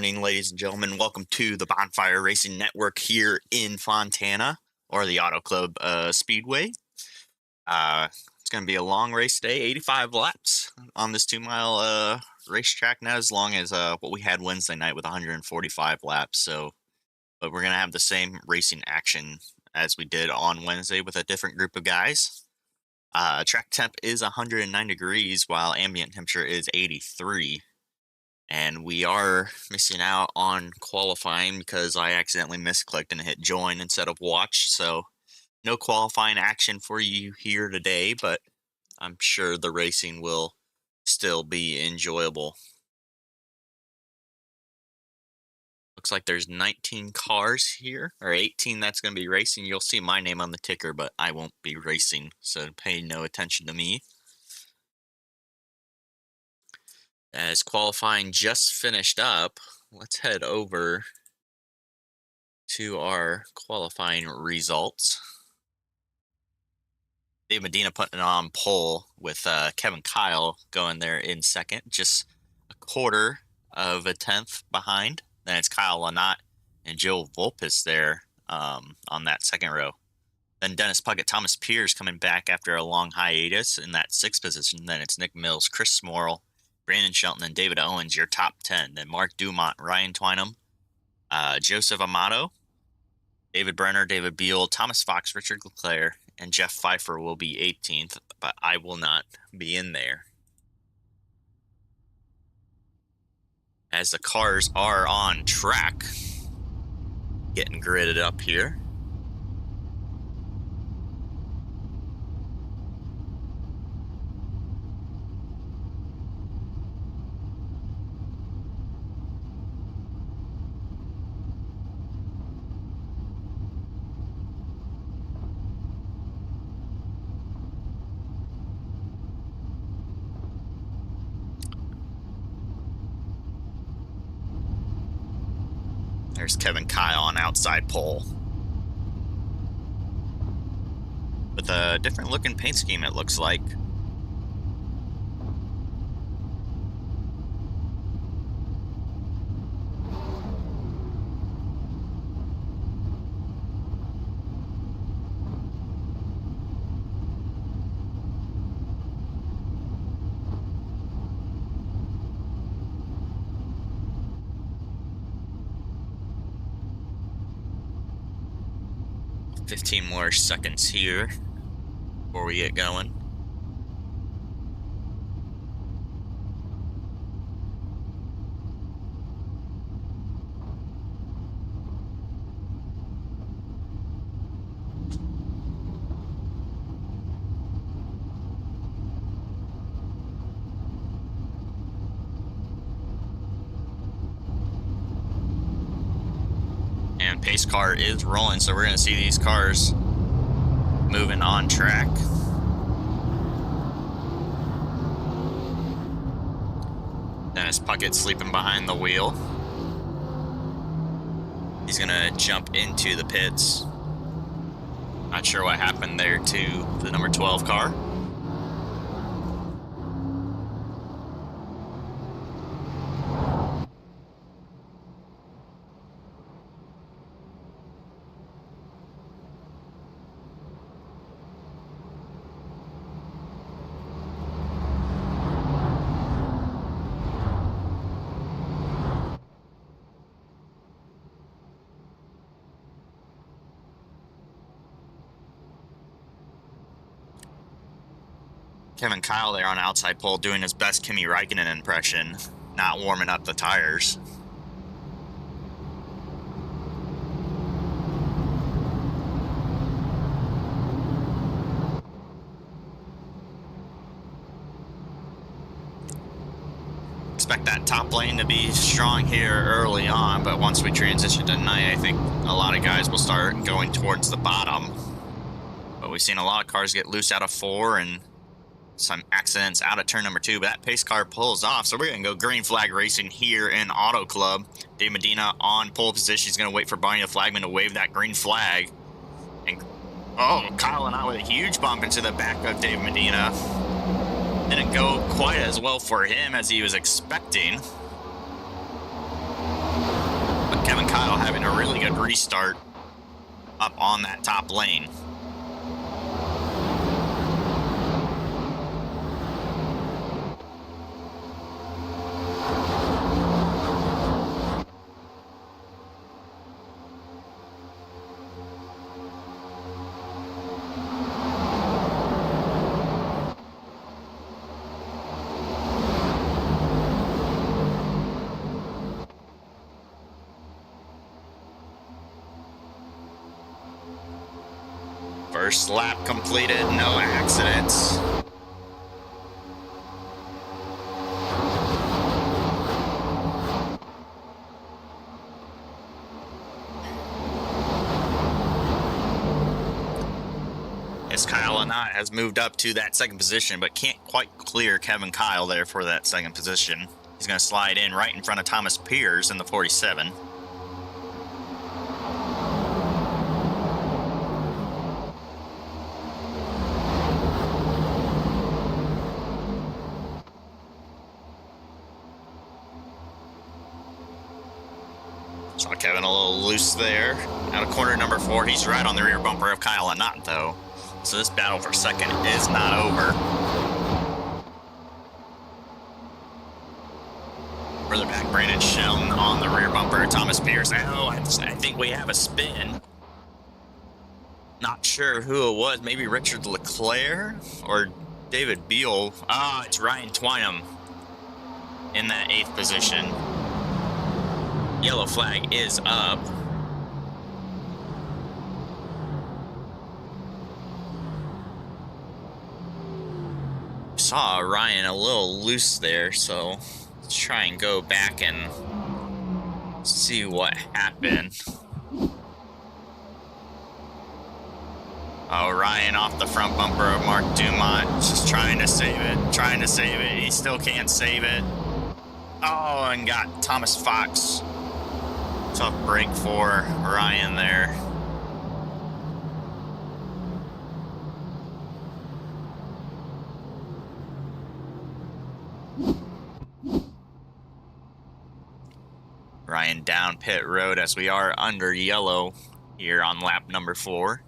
morning, ladies and gentlemen. Welcome to the Bonfire Racing Network here in Fontana, or the Auto Club Speedway. It's going to be a long race today, 85 laps on this 2-mile racetrack, not as long as what we had Wednesday night with 145 laps. But we're going to have the same racing action as we did on Wednesday with a different group of guys. Track temp is 109 degrees, while ambient temperature is 83. And we are missing out on qualifying because I accidentally misclicked and hit join instead of watch. So no qualifying action for you here today, but I'm sure the racing will still be enjoyable. Looks like there's 19 cars here, or 18 that's going to be racing. You'll see my name on the ticker, but I won't be racing, so pay no attention to me. As qualifying just finished up, let's head over to our qualifying results. Dave Medina putting it on pole with Kevin Kyle going there in second, just a quarter of a tenth behind. Then it's Kyle Lynott and Joe Volpis there on that second row. Then Dennis Puckett, Thomas Pierce coming back after a long hiatus in that sixth position. Then it's Nick Mills, Chris Smorrell, Brandon Shelton, and David Owens, your top 10. Then Mark Dumont, Ryan Twynham, Joseph Amato, David Brenner, David Beal, Thomas Fox, Richard Leclerc, and Jeff Pfeiffer will be 18th, but I will not be in there. As the cars are on track, getting gridded up here. There's Kevin Kyle on outside pole. With a different looking paint scheme, it looks like. $15 more seconds here before we get going. And pace car is rolling, so we're going to see these cars moving on track. Dennis Puckett sleeping behind the wheel. He's going to jump into the pits. Not sure what happened there to the number 12 car. Kevin Kyle there on outside pole doing his best Kimi Räikkönen impression, not warming up the tires. Expect that top lane to be strong here early on, but once we transition to night, I think a lot of guys will start going towards the bottom. But we've seen a lot of cars get loose out of 4 and some accidents out of turn number 2, but that pace car pulls off, so we're going to go green flag racing here in Auto Club. Dave Medina on pole position. He's going to wait for Barney the flagman to wave that green flag. And Kyle Lynott with a huge bump into the back of Dave Medina. Didn't go quite as well for him as he was expecting. Kyle having a really good restart up on that top lane. First lap completed, no accidents. As Kyle Anat has moved up to that second position, but can't quite clear Kevin Kyle there for that second position. He's going to slide in right in front of Thomas Piers in the 47. Saw Kevin a little loose there. Out of corner number 4, he's right on the rear bumper of Kyle Anat, though. So this battle for second is not over. Further back, Brandon Shelton on the rear bumper. Thomas Pierce. Oh, I think we have a spin. Not sure who it was. Maybe Richard Leclerc or David Beal. Ah, it's Ryan Twynham in that 8th position. Yellow flag is up. Saw Ryan a little loose there, so let's try and go back and see what happened. Oh, Ryan off the front bumper of Mark Dumont, just trying to save it, He still can't save it. Oh, and got Thomas Fox. Tough break for Ryan there. Ryan down pit road as we are under yellow here on lap number 4.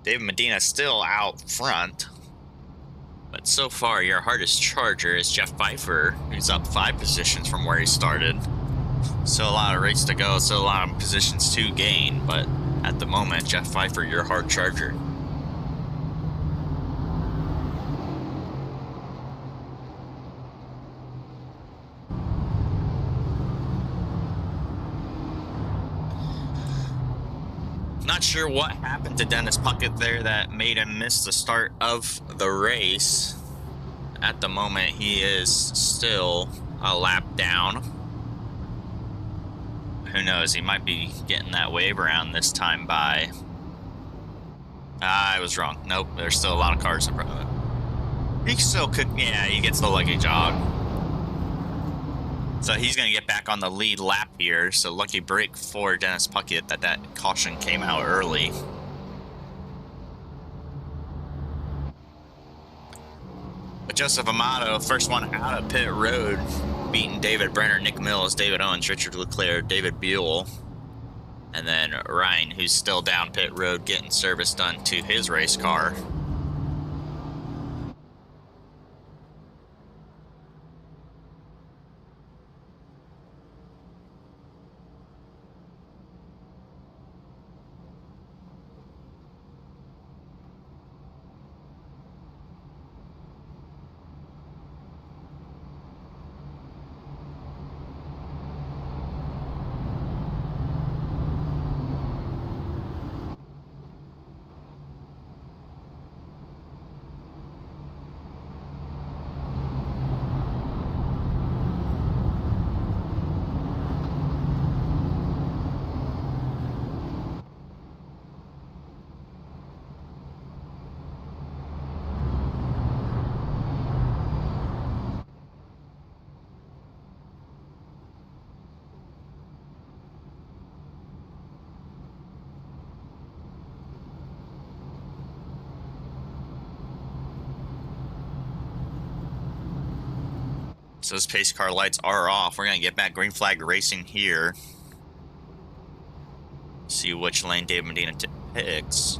David Medina still out front. But so far, your hardest charger is Jeff Pfeiffer, who's up 5 positions from where he started. Still a lot of race to go, still a lot of positions to gain, but at the moment, Jeff Pfeiffer, your hard charger. Not sure what happened to Dennis Puckett there that made him miss the start of the race. At the moment, he is still a lap down. Who knows? He might be getting that wave around this time by... I was wrong. Nope, there's still a lot of cars in front of him. He still could... Yeah, he gets the lucky jog. So he's going to get back on the lead lap here. So lucky break for Dennis Puckett that caution came out early. But Joseph Amato, first one out of pit road, beating David Brenner, Nick Mills, David Owens, Richard Leclerc, David Buell. And then Ryan, who's still down pit road, getting service done to his race car. So those pace car lights are off. We're going to get back green flag racing here. See which lane Dave Medina picks.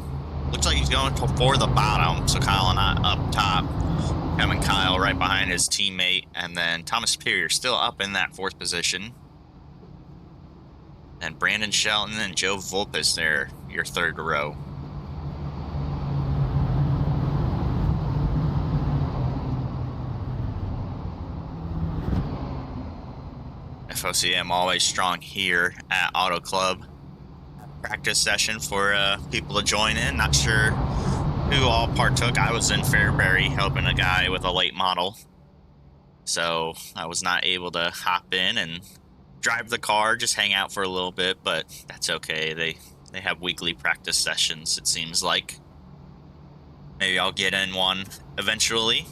Looks like he's going for the bottom. So Kyle not up top. Kevin Kyle right behind his teammate. And then Thomas Pierce still up in that 4th position. And Brandon Shelton and Joe Vulpes there, your 3rd row. FOCM always strong here at Auto Club. Practice session for people to join in. Not sure who all partook. I was in Fairbury helping a guy with a late model, so I was not able to hop in and drive the car, just hang out for a little bit, but that's okay. They have weekly practice sessions, it seems like. Maybe I'll get in one eventually.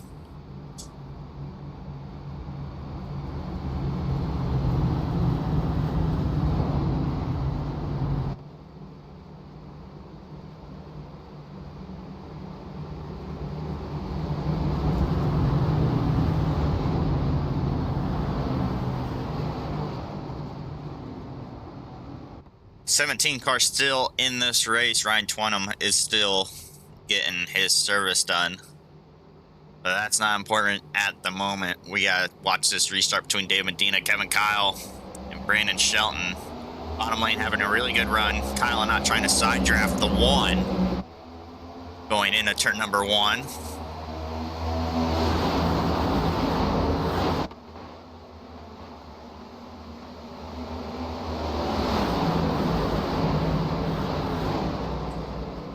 '17 car still in this race. Ryan Twenham is still getting his service done, but that's not important at the moment. We gotta watch this restart between Dave Medina, Kevin Kyle, and Brandon Shelton. Bottom lane having a really good run. Kyle not trying to side draft the 1 going into turn number 1.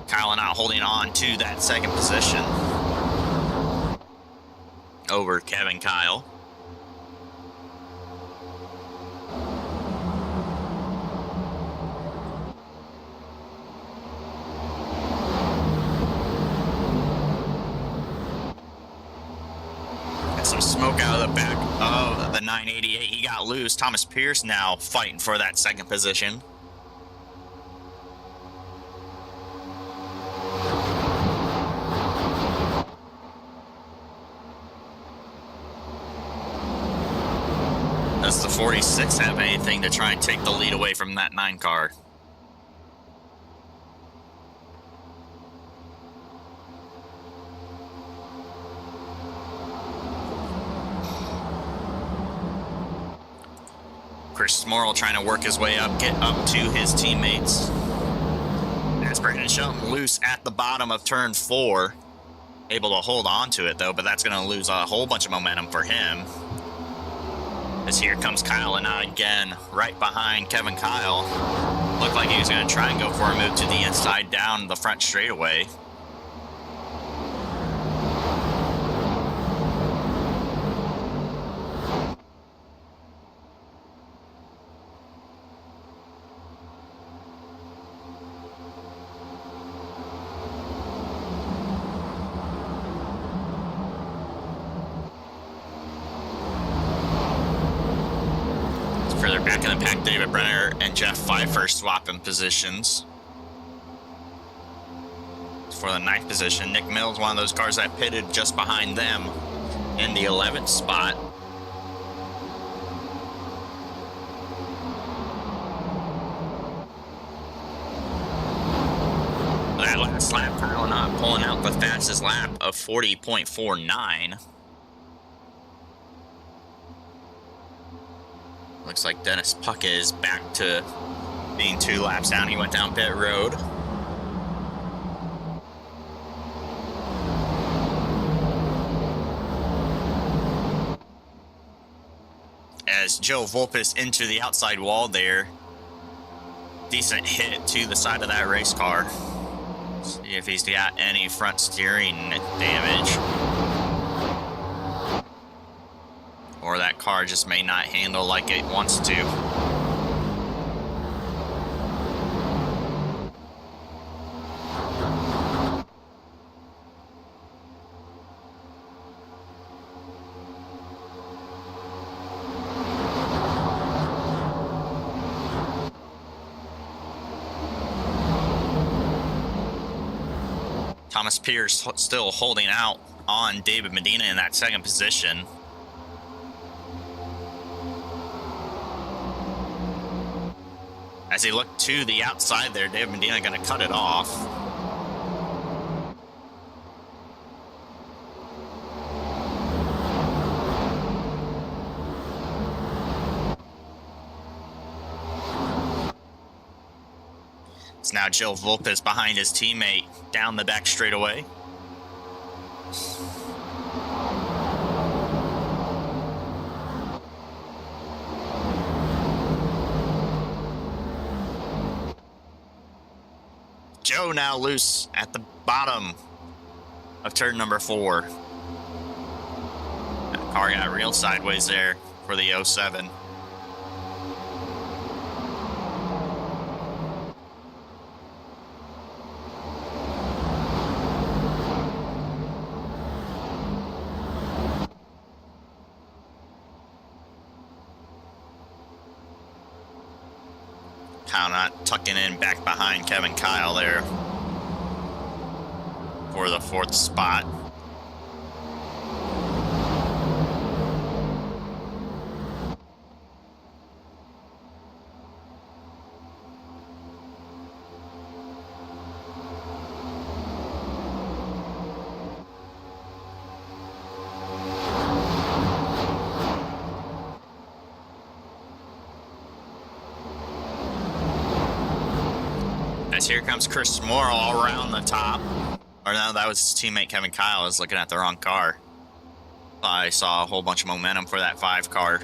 Kyle not holding on to that 2nd position over Kevin Kyle. Got some smoke out of the back of the 988. He got loose. Thomas Pierce now fighting for that 2nd position. Does the 46 have anything to try and take the lead away from that 9 car? Chris Morrill trying to work his way up, get up to his teammates. That's Brandon Shelton loose at the bottom of turn 4. Able to hold on to it though, but that's going to lose a whole bunch of momentum for him. As here comes Kyle and again, right behind Kevin Kyle. Looked like he was going to try and go for a move to the inside down the front straightaway. Further back in the pack, David Brenner and Jeff Pfeiffer swapping positions. For the 9th position, Nick Mills, one of those cars that pitted just behind them in the 11th spot. That last lap, Kyle not pulling out the fastest lap of 40.49. Looks like Dennis Puckett is back to being 2 laps down. He went down pit road. As Joe Vulpes into the outside wall there. Decent hit to the side of that race car. See if he's got any front steering damage. Or that car just may not handle like it wants to. Thomas Pierce still holding out on David Medina in that 2nd position. As he looked to the outside there, David Medina going to cut it off. It's now Joe Vulpes behind his teammate down the back straightaway. Joe now loose at the bottom of turn number 4. That car got real sideways there for the 07. Kyle not tucking in back behind Kevin Kyle there for the 4th spot. As here comes Chris Moore all around the top. Or no, that was his teammate Kevin Kyle. I was looking at the wrong car. I saw a whole bunch of momentum for that 5 car.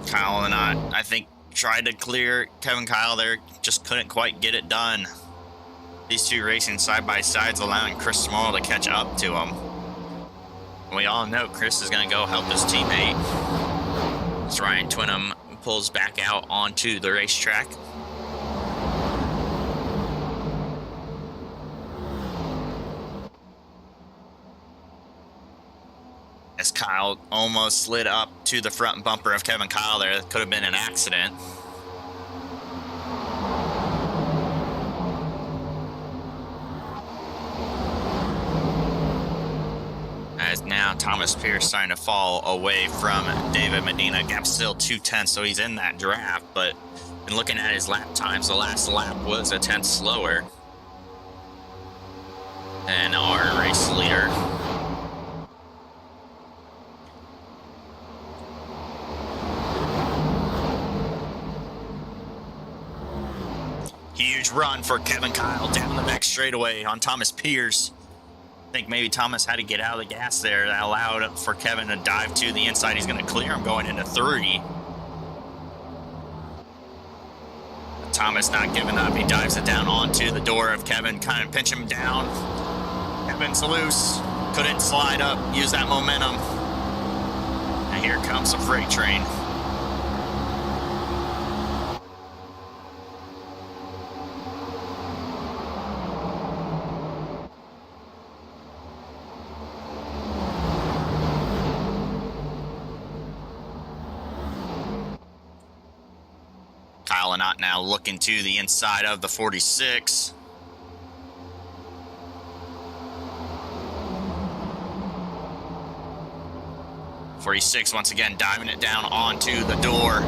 Kyle and I think, tried to clear Kevin Kyle there, just couldn't quite get it done. These two racing side by sides, allowing Chris Moore to catch up to him. We all know Chris is going to go help his teammate as Ryan Twinham pulls back out onto the racetrack. As Kyle almost slid up to the front bumper of Kevin Kyle there, that could have been an accident. As now Thomas Pierce starting to fall away from David Medina. Gap still 2:10, so he's in that draft, but in looking at his lap times, the last lap was a 10th slower than our race leader. Huge run for Kevin Kyle down the back straightaway on Thomas Pierce. I think maybe Thomas had to get out of the gas there. That allowed for Kevin to dive to the inside. He's going to clear him going into 3. Thomas not giving up. He dives it down onto the door of Kevin, kind of pinch him down. Kevin's loose. Couldn't slide up, use that momentum. And here comes the freight train. Kyle Lynott now looking to the inside of the 46. .46 once again diving it down onto the door.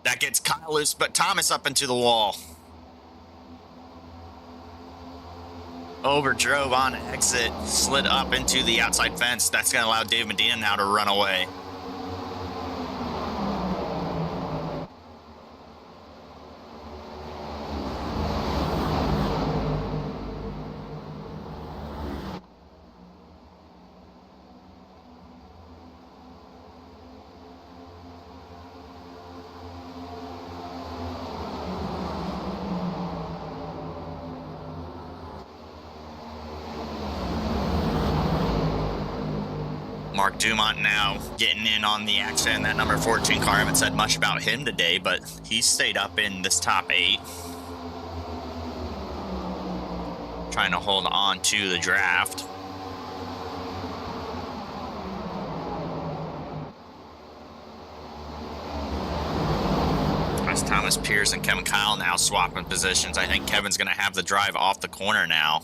That gets Kyle loose, but Thomas up into the wall. Overdrove on exit, slid up into the outside fence. That's going to allow Dave Medina now to run away. Mark Dumont now getting in on the action. That number 14 car, I haven't said much about him today, but he stayed up in this top 8. Trying to hold on to the draft. As Thomas Thomas Pierce and Kevin Kyle now swapping positions. I think Kevin's going to have the drive off the corner now.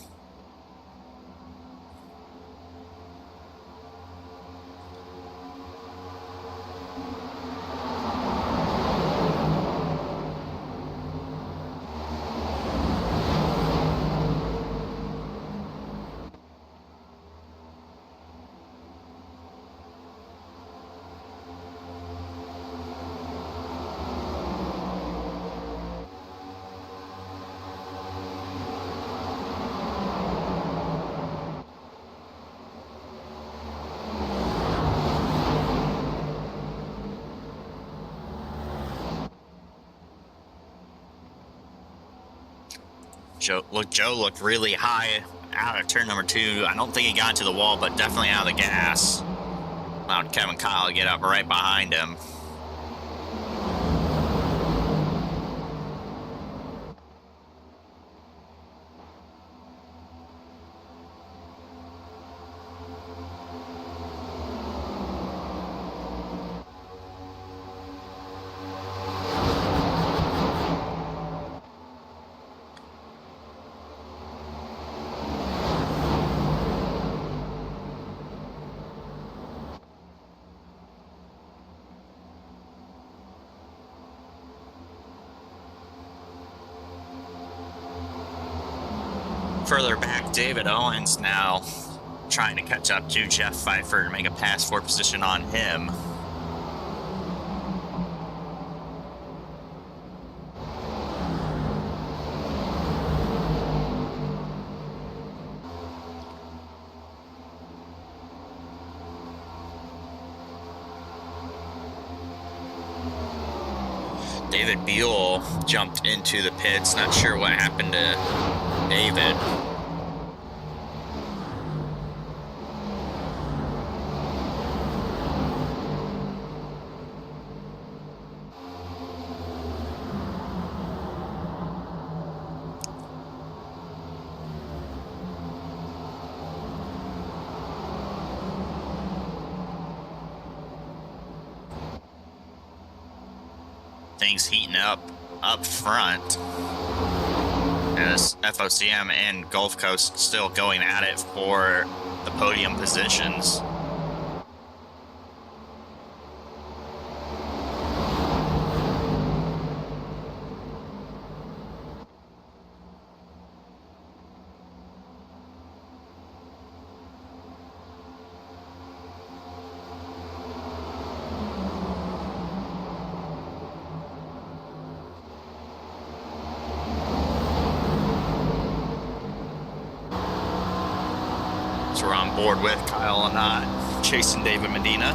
Joe looked really high out of turn number 2. I don't think he got into the wall, but definitely out of the gas. Allowed Kevin Kyle to get up right behind him. Further back, David Owens now trying to catch up to Jeff Pfeiffer to make a pass for position on him. David Buell jumped into the pits. Not sure what happened to David. Things heating up front as FOCM and Gulf Coast still going at it for the podium positions. We're on board with Kyle and not chasing David Medina.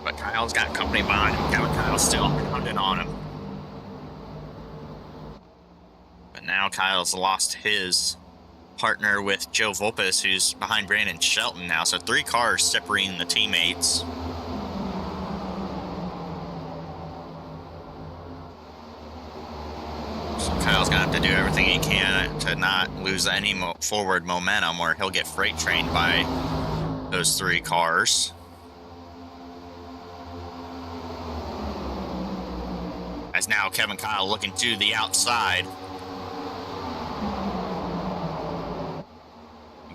But Kyle's got company behind him. Kyle's still pounding on him. But now Kyle's lost his partner with Joe Volpes, who's behind Brandon Shelton now. So 3 cars separating the teammates. So Kyle's gonna have to do everything he can to not lose any forward momentum, or he'll get freight trained by those 3 cars. As now Kevin Kyle looking to the outside.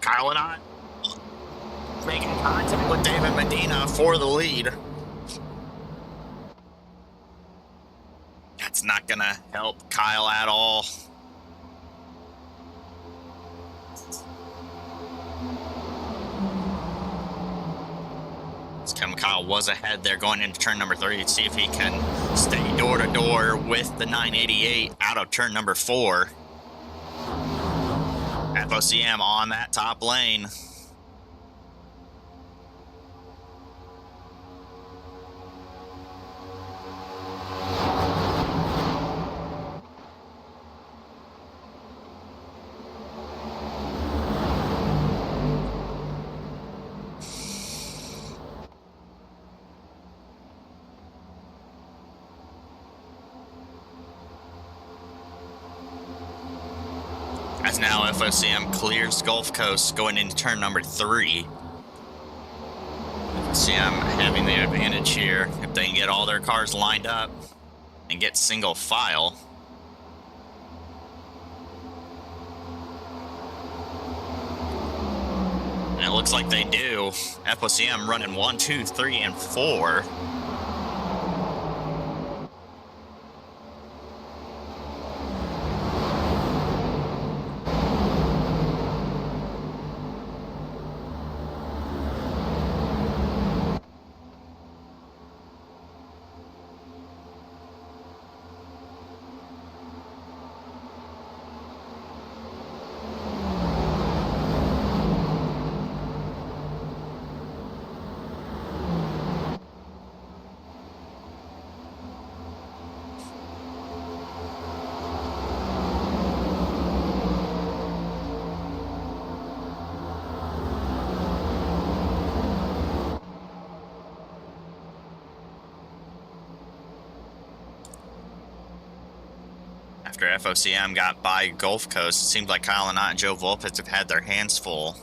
Kyle and I making contact with David Medina for the lead. That's not gonna help Kyle at all. Kevin Kyle was ahead there going into turn number 3 to see if he can stay door to door with the 988 out of turn number 4. FOCM on that top lane. As now FOCM clears Gulf Coast going into turn number 3. FOCM having the advantage here if they can get all their cars lined up and get single file. And it looks like they do. FOCM running 1, 2, 3, and 4. After FOCM got by Gulf Coast, it seems like Kyle and Joe Vulpes have had their hands full.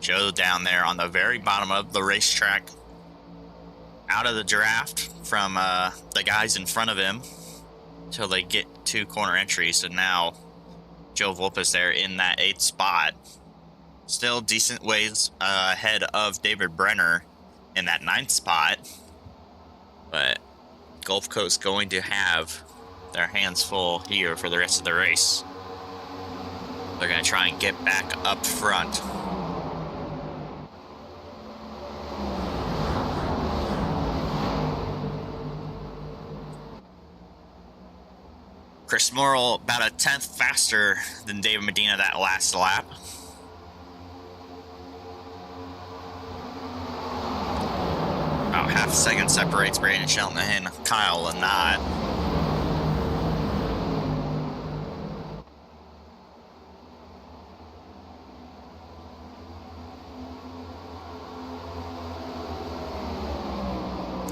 Joe down there on the very bottom of the racetrack, out of the draft from the guys in front of him until they get to corner entries. And now Joe Vulpes there in that 8th spot. Still decent ways ahead of David Brenner in that 9th spot. But Gulf Coast going to have their hands full here for the rest of the race. They're going to try and get back up front. Chris Morrill about a 10th faster than David Medina that last lap. About half a second separates Brandon Shelton and Kyle Lynott.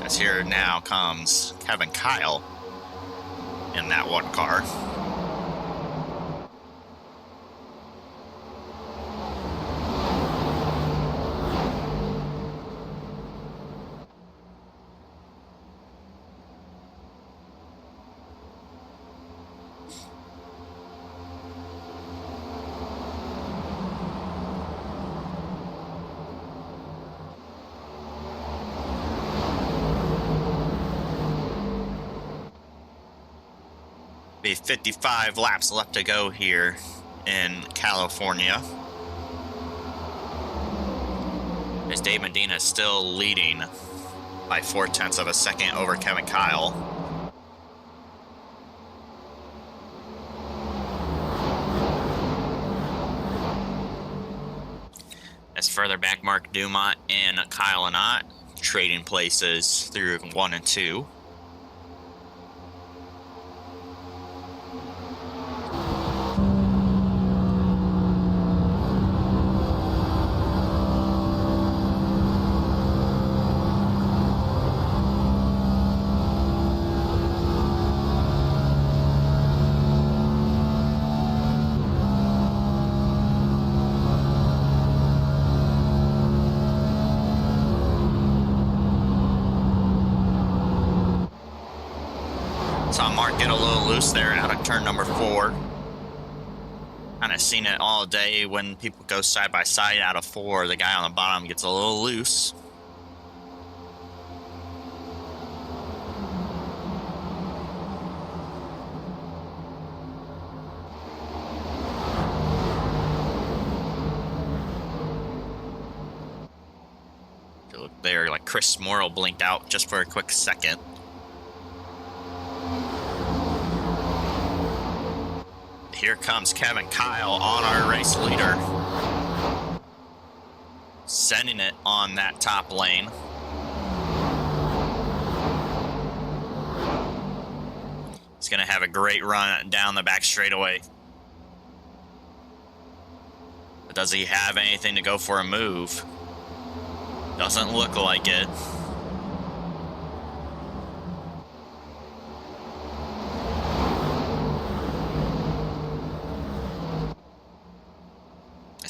As here now comes Kevin Kyle in that one car. Be 55 laps left to go here in California. As Dave Medina is still leading by 0.4 of a second over Kevin Kyle. As further back, Mark Dumont and Kyle Lynott trading places through 1 and 2. Saw Mark get a little loose there out of turn number 4. Kind of seen it all day when people go side by side out of 4. The guy on the bottom gets a little loose. If you look there, like Chris Morrill blinked out just for a quick second. Here comes Kevin Kyle on our race leader. Sending it on that top lane. He's going to have a great run down the back straightaway. But does he have anything to go for a move? Doesn't look like it.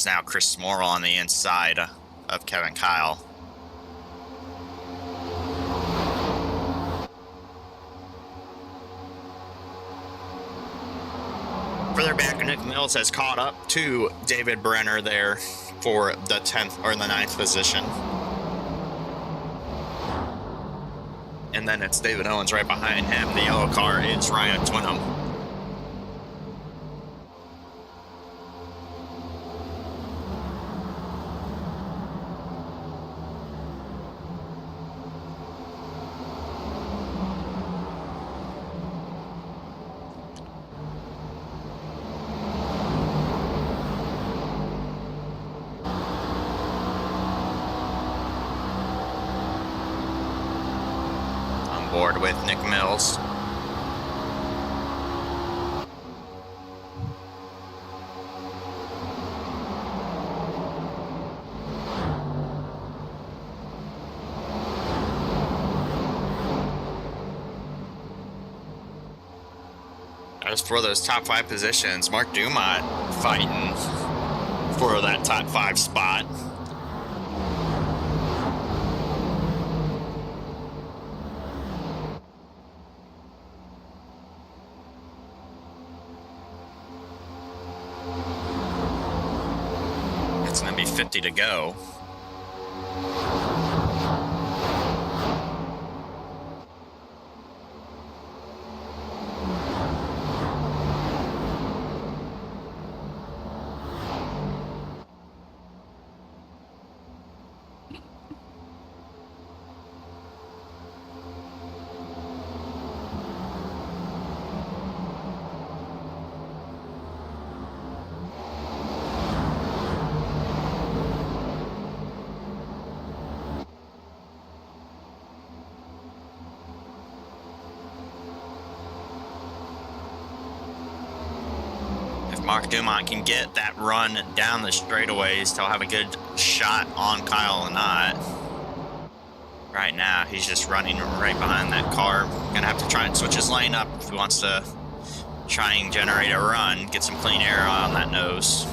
There's now Chris Morrill on the inside of Kevin Kyle. Further back, Nick Mills has caught up to David Brenner there for the 10th or the 9th position. And then it's David Owens right behind him. The yellow car is Ryan Twinham. Board with Nick Mills. As for those top 5 positions, Mark Dumont fighting for that top 5 spot. It's going to be 50 to go. Mark Dumont can get that run down the straightaways, he'll have a good shot on Kyle Lynott. Right now, he's just running right behind that car. Gonna have to try and switch his lane up if he wants to try and generate a run, get some clean air on that nose.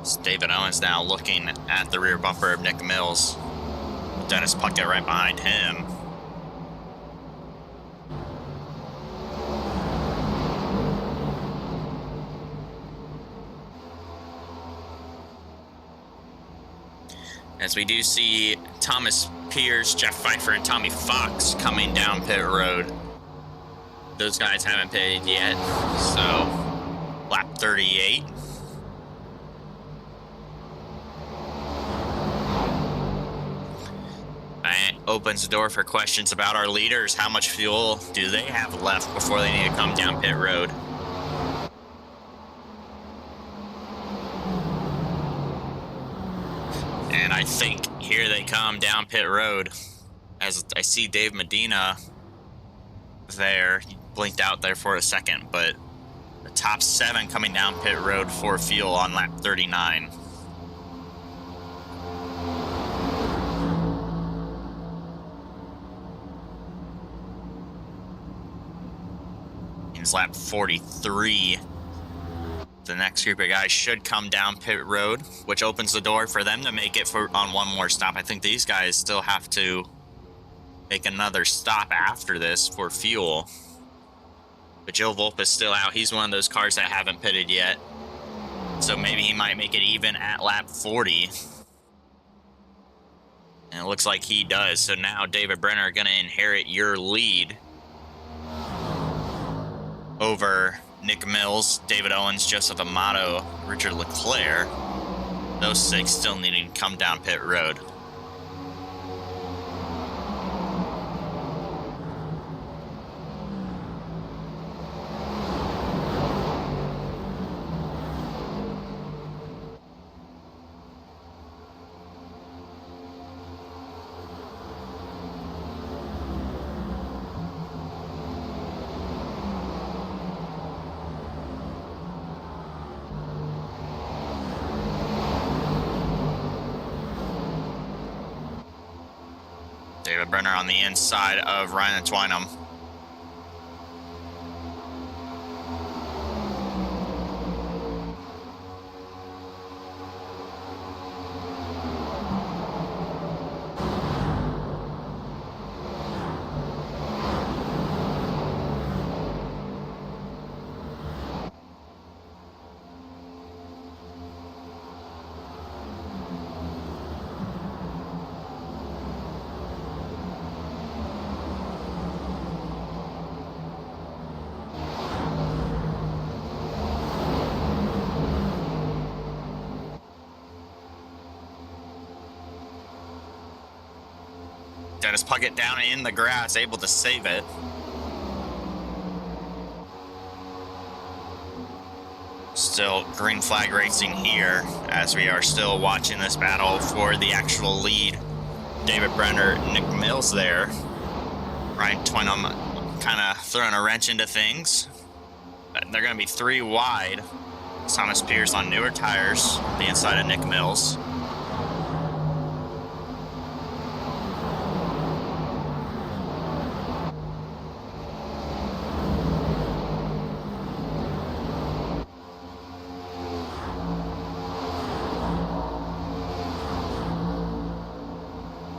It's David Owens now looking at the rear bumper of Nick Mills. Dennis Puckett right behind him. As we do see Thomas Pierce, Jeff Pfeiffer, and Tommy Fox coming down pit road. Those guys haven't pitted yet, so lap 38. Opens the door for questions about our leaders. How much fuel do they have left before they need to come down pit road? And I think here they come down pit road. As I see Dave Medina there. He blinked out there for a second, but the top 7 coming down pit road for fuel on lap 39. Lap 43. The next group of guys should come down pit road, which opens the door for them to make it on one more stop. I think these guys still have to make another stop after this for fuel. But Joe Volp is still out. He's one of those cars that haven't pitted yet. So maybe he might make it even at lap 40. And it looks like he does. So now David Brenner are going to inherit your lead over Nick Mills, David Owens, Joseph Amato, Richard Leclerc. Those 6 still needing to come down pit road. David Brenner on the inside of Ryan Twynham. Dennis Puckett down in the grass, able to save it. Still green flag racing here as we are still watching this battle for the actual lead. David Brenner, Nick Mills there. Ryan Twynham kind of throwing a wrench into things. They're going to be 3 wide. Thomas Pierce on newer tires, the inside of Nick Mills.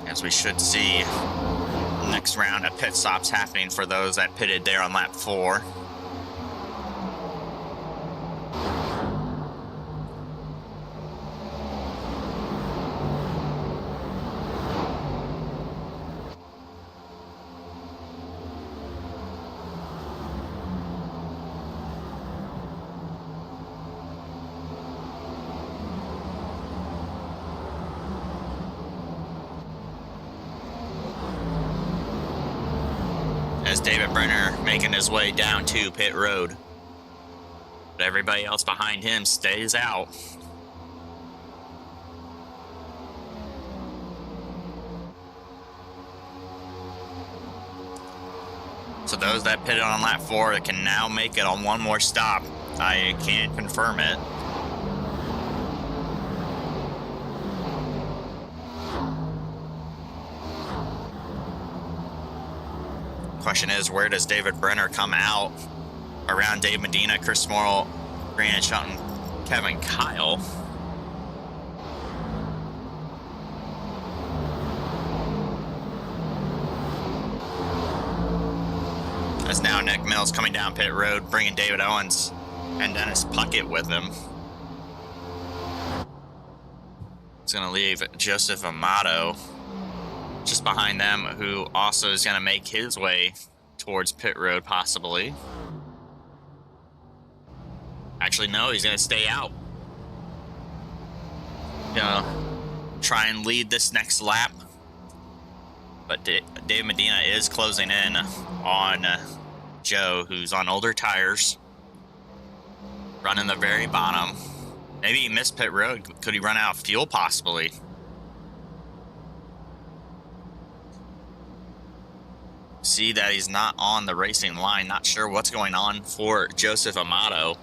As we should see next round of pit stops happening for those that pitted there on lap 4. As David Brenner making his way down to pit road. But everybody else behind him stays out. So those that pitted on lap 4 can now make it on one more stop. I can confirm it. Question is, where does David Brenner come out? Around Dave Medina, Chris Morrill, Brandon Shelton, Kevin Kyle. As now Nick Mills coming down pit road, bringing David Owens and Dennis Puckett with him. It's going to leave Joseph Amato just behind them, who also is going to make his way towards pit road, possibly. Actually, no, he's going to stay out. Try and lead this next lap. But Dave Medina is closing in on Joe, who's on older tires, running the very bottom. Maybe he missed pit road. Could he run out of fuel, possibly? See that he's not on the racing line. Not sure what's going on for Joseph Amato.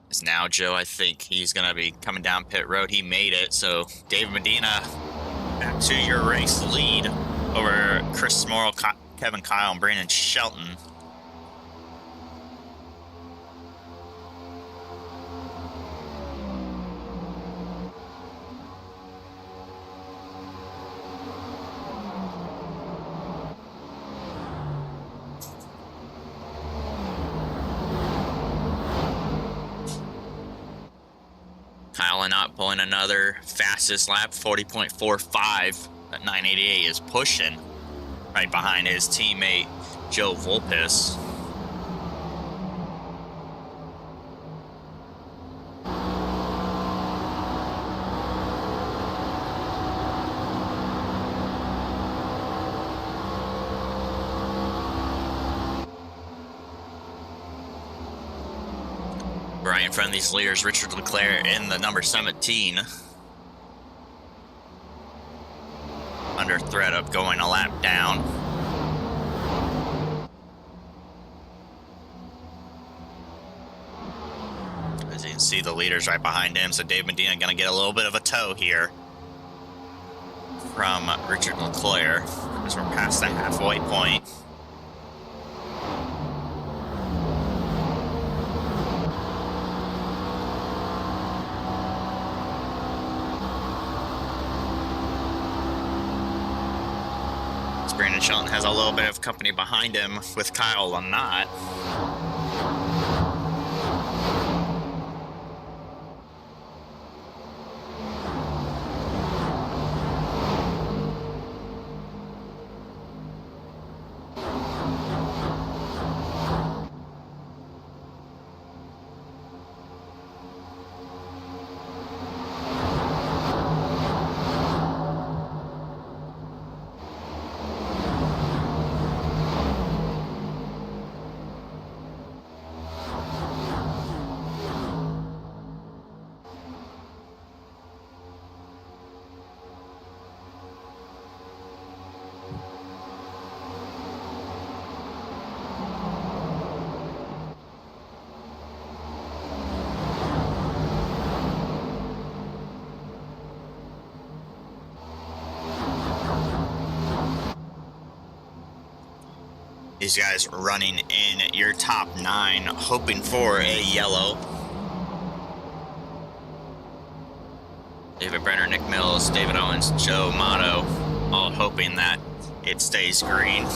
As now Joe, I think he's going to be coming down pit road. He made it. So Dave Medina, back to your race lead over Chris Morrill, Kevin Kyle, and Brandon Shelton. Kyle not pulling another fastest lap, 40.45 at 988 is pushing right behind his teammate Joe Volpis. Right in front of these leaders, Richard Leclerc in the number 17. Under threat of going a lap down. see the leaders right behind him, so Dave Medina going to get a little bit of a tow here from Richard Leclerc as we're past the halfway point. Brandon Shelton has a little bit of company behind him with Kyle Lanot. These guys running in your top 9, hoping for a yellow. David Brenner, Nick Mills, David Owens, Joe Motto, all hoping that it stays green.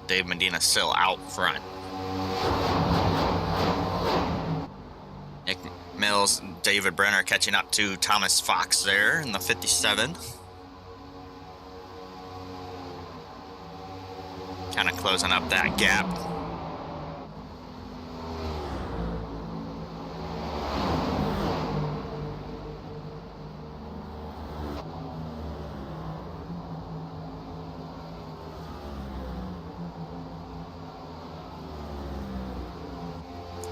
Dave Medina still out front. Nick Mills, David Brenner catching up to Thomas Fox there in the 57. Kind of closing up that gap.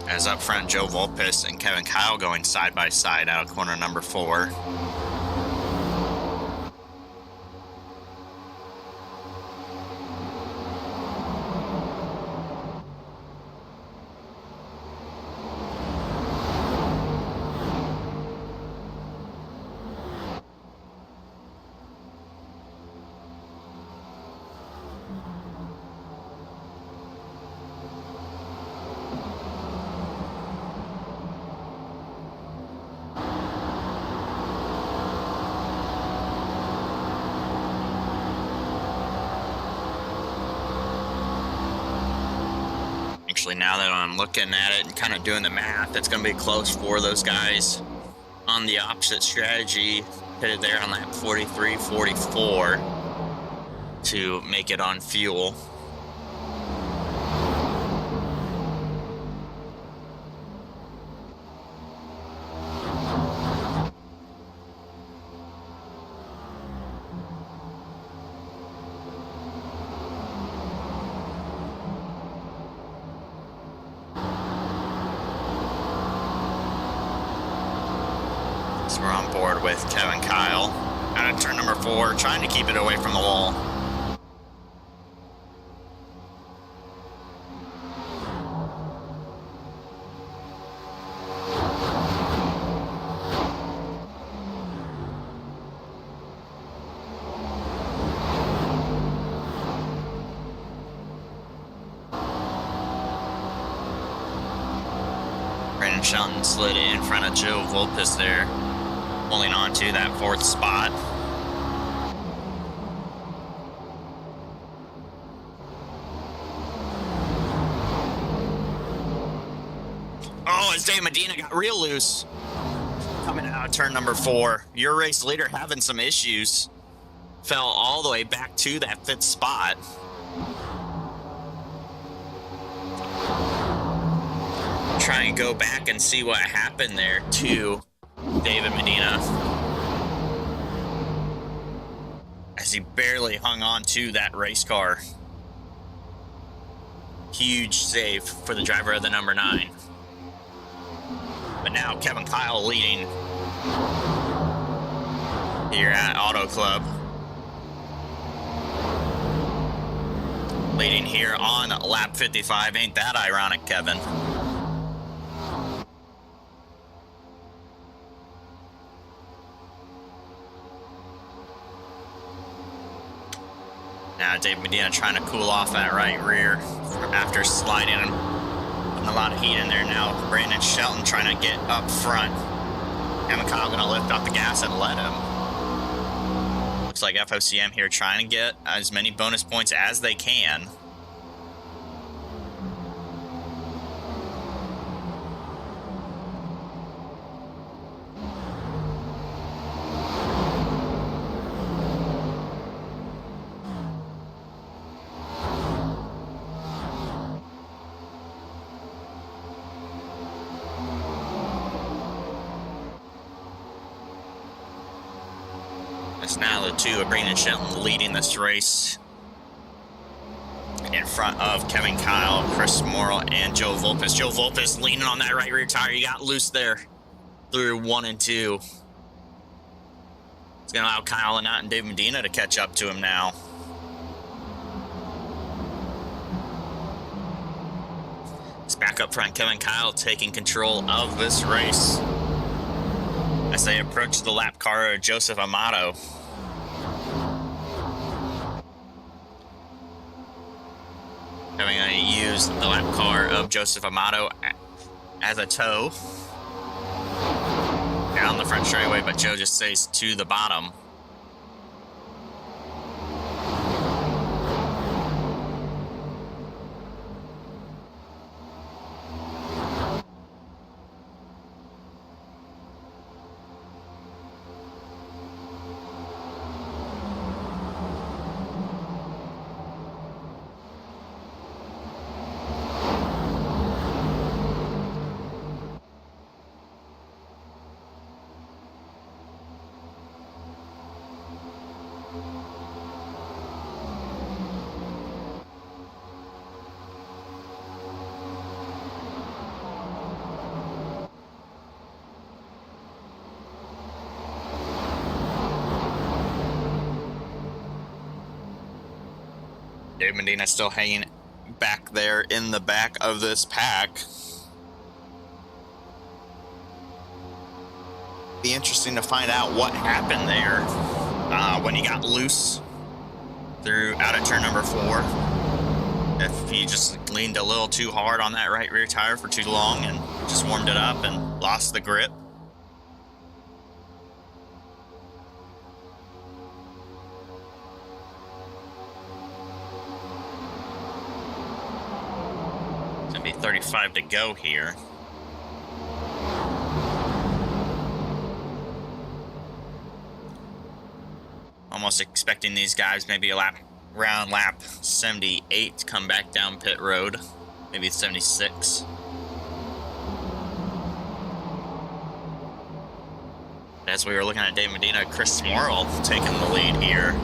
As up front, Joe Volpis and Kevin Kyle going side by side out of corner number 4. Actually, now that I'm looking at it and kind of doing the math, it's going to be close for those guys on the opposite strategy, headed there on lap 43, 44 to make it on fuel. We're on board with Kevin Kyle out of turn number 4, trying to keep it away from the wall. Brandon Shelton slid in front of Joe Volpis there, holding on to that 4th spot. Oh, as Dave Medina got real loose. Coming out of turn number 4. Your race leader having some issues. Fell all the way back to that 5th spot. Try and go back and see what happened there to David Medina, as he barely hung on to that race car. Huge save for the driver of the number 9. But now Kevin Kyle leading here at Auto Club. Leading here on lap 55. Ain't that ironic, Kevin? Now Dave Medina trying to cool off that right rear after sliding and putting a lot of heat in there. Now Brandon Shelton trying to get up front. Kevin Kyle gonna lift off the gas and let him. Looks like FOCM here trying to get as many bonus points as they can. Now the two of Brandon Shelton leading this race in front of Kevin Kyle, Chris Morrill, and Joe Volpes. Joe Volpes leaning on that right rear tire. He got loose there through 1 and 2. It's going to allow Kyle and Dave Medina to catch up to him now. It's back up front. Kevin Kyle taking control of this race as they approach the lap car of Joseph Amato. Having to use the lap car of Joseph Amato as a tow down the front straightaway, but Joe just stays to the bottom. Dave Medina still hanging back there in the back of this pack. Be interesting to find out what happened there when he got loose out of turn number 4. If he just leaned a little too hard on that right rear tire for too long and just warmed it up and lost the grip. Be 35 to go here. Almost expecting these guys maybe around lap 78 to come back down pit road, maybe 76. As we were looking at Dave Medina, Chris Morrill taking the lead here.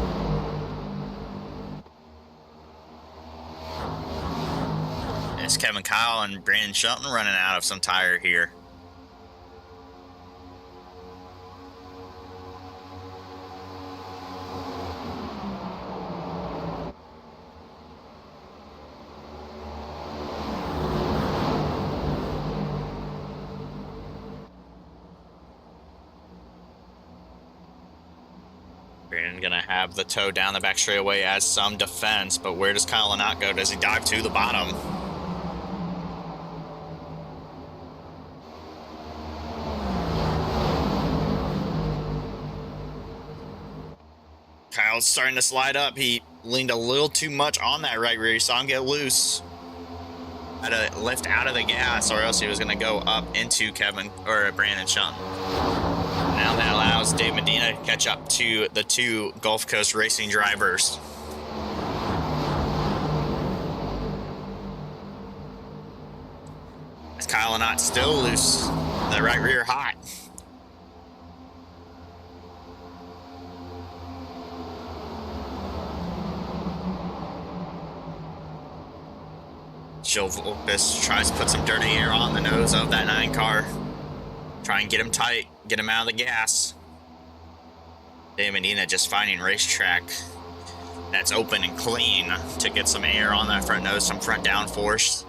It's Kevin Kyle and Brandon Shelton running out of some tire here. Brandon gonna have the tow down the back straightaway as some defense, but where does Kyle not go? Does he dive to the bottom? Kyle's starting to slide up. He leaned a little too much on that right rear. You saw him get loose. Had to lift out of the gas, or else he was going to go up into Brandon Shelton. Now that allows Dave Medina to catch up to the two Gulf Coast Racing drivers. As Kyle Knott still loose, the right rear hot. Joe Volpis tries to put some dirty air on the nose of that 9 car. Try and get him tight, get him out of the gas. Dave Medina just finding racetrack that's open and clean to get some air on that front nose, some front downforce.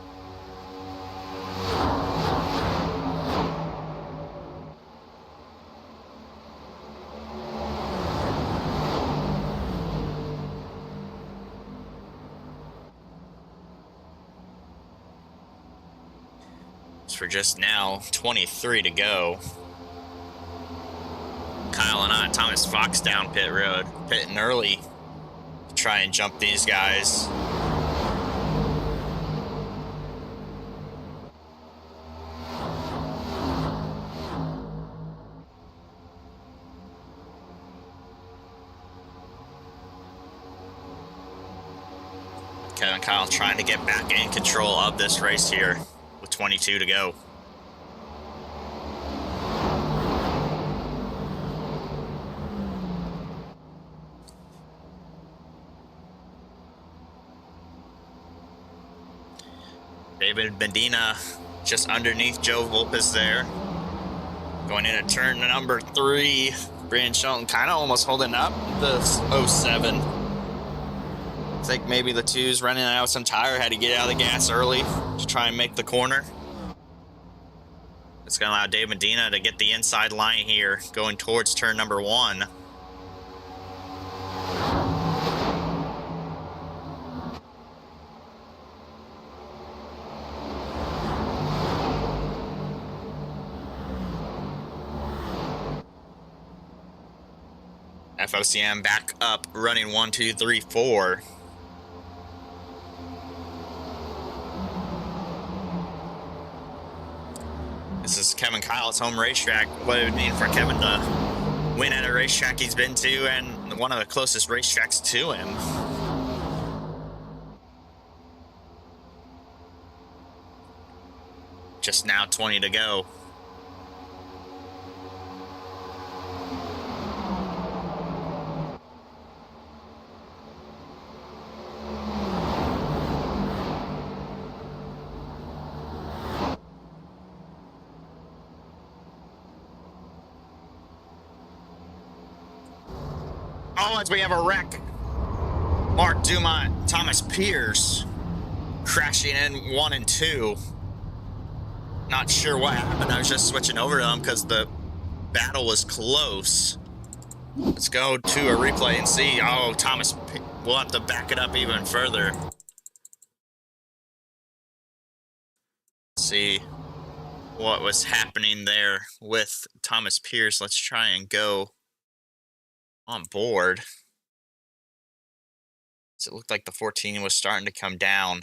For just now 23 to go. Kyle Knott, Thomas Fox down pit road, pitting early to try and jump these guys. Kevin Kyle trying to get back in control of this race here with 22 to go. David Medina just underneath Joe Volpis there. Going into turn number 3. Brandon Shelton kind of almost holding up the 07. I think maybe the 2's running out of some tire, had to get out of the gas early to try and make the corner. It's going to allow Dave Medina to get the inside line here, going towards turn number 1. FOCM back up, running 1, 2, 3, 4. This is Kevin Kyle's home racetrack. What it would mean for Kevin to win at a racetrack he's been to and one of the closest racetracks to him. Just now 20 to go. Oh, as we have a wreck. Mark Dumont, Thomas Pierce crashing in 1 and 2. Not sure what happened. I was just switching over to them because the battle was close. Let's go to a replay and see. Oh, we'll have to back it up even further. See what was happening there with Thomas Pierce. Let's try and go on board. So it looked like the 14 was starting to come down.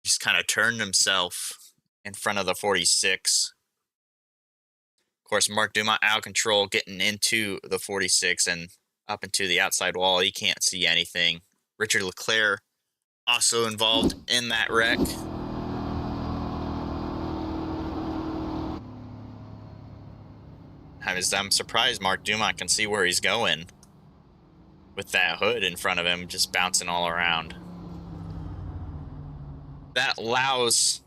Just kind of turned himself in front of the 46. Of course, Mark Dumont out of control, getting into the 46 and up into the outside wall. He can't see anything. Richard Leclerc also involved in that wreck. I'm surprised Mark Dumont can see where he's going with that hood in front of him just bouncing all around. That allows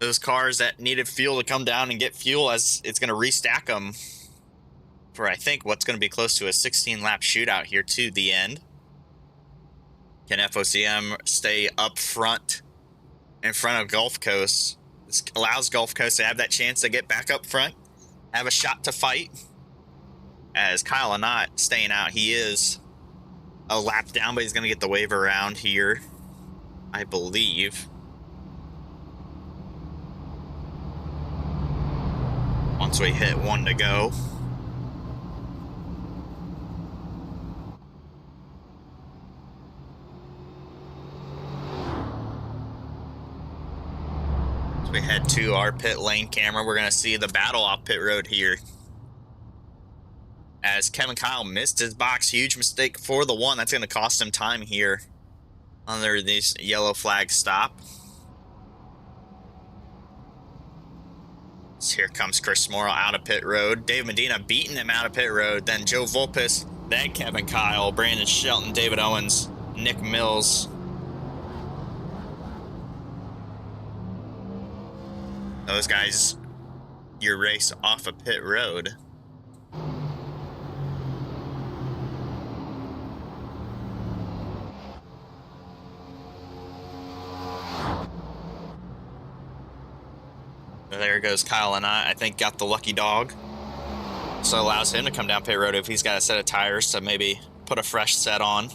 those cars that needed fuel to come down and get fuel, as it's going to restack them for, I think, what's going to be close to a 16-lap shootout here to the end. Can FOCM stay up front in front of Gulf Coast? This allows Gulf Coast to have that chance to get back up front, have a shot to fight. As Kyle Knott staying out, he is a lap down, but he's going to get the wave around here, I believe. Once we hit 1 to go. We head to our pit lane camera. We're going to see the battle off pit road here. As Kevin Kyle missed his box. Huge mistake for the one. That's going to cost him time here under this yellow flag stop. So here comes Chris Morrow out of pit road. Dave Medina beating him out of pit road. Then Joe Volpis, then Kevin Kyle, Brandon Shelton, David Owens, Nick Mills. Those guys, your race off of pit road. There goes Kyle and I think got the lucky dog. So allows him to come down pit road if he's got a set of tires to maybe put a fresh set on.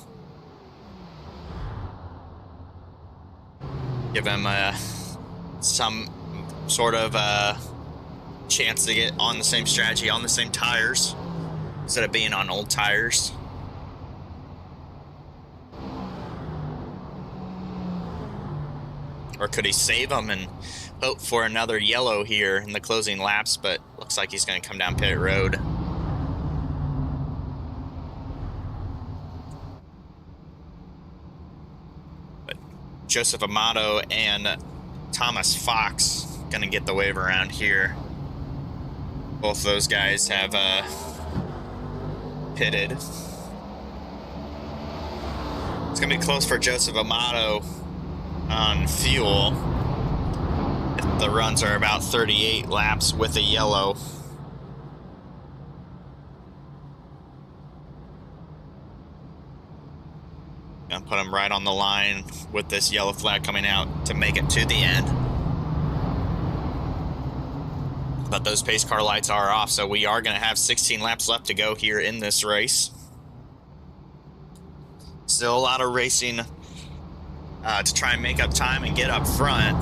Give him some sort of chance to get on the same strategy, on the same tires, instead of being on old tires. Or could he save them and hope for another yellow here in the closing laps, but looks like he's going to come down pit road. But Joseph Amato and Thomas Fox going to get the wave around here. Both those guys have pitted. It's going to be close for Joseph Amato on fuel. The runs are about 38 laps with a yellow. Gonna put him right on the line with this yellow flag coming out to make it to the end. But those pace car lights are off, so we are gonna have 16 laps left to go here in this race. Still a lot of racing to try and make up time and get up front.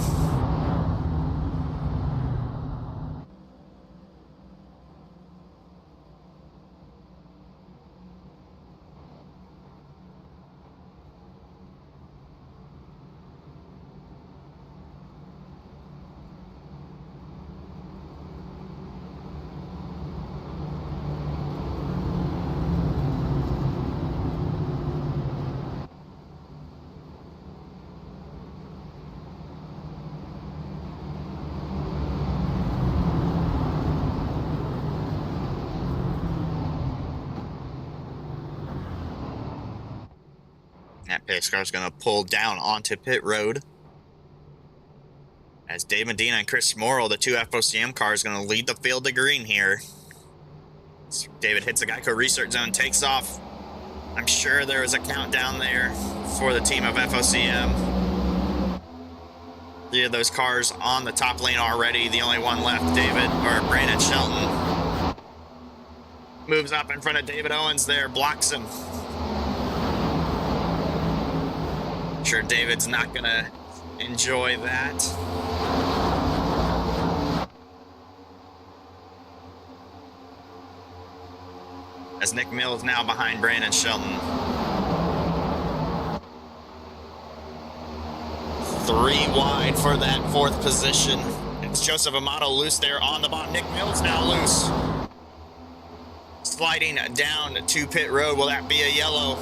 That pace car is going to pull down onto pit road. As Dave Medina and Chris Morrow, the two FOCM cars, going to lead the field to green here. So David hits the Geico Research Zone, takes off. I'm sure there was a countdown there for the team of FOCM. 3 of those cars on the top lane already. The only one left, Brandon Shelton. Moves up in front of David Owens there, blocks him. Sure, David's not gonna enjoy that. As Nick Mills now behind Brandon Shelton. 3 wide for that 4th position. It's Joseph Amato loose there on the bottom. Nick Mills now loose. Sliding down to pit road. Will that be a yellow?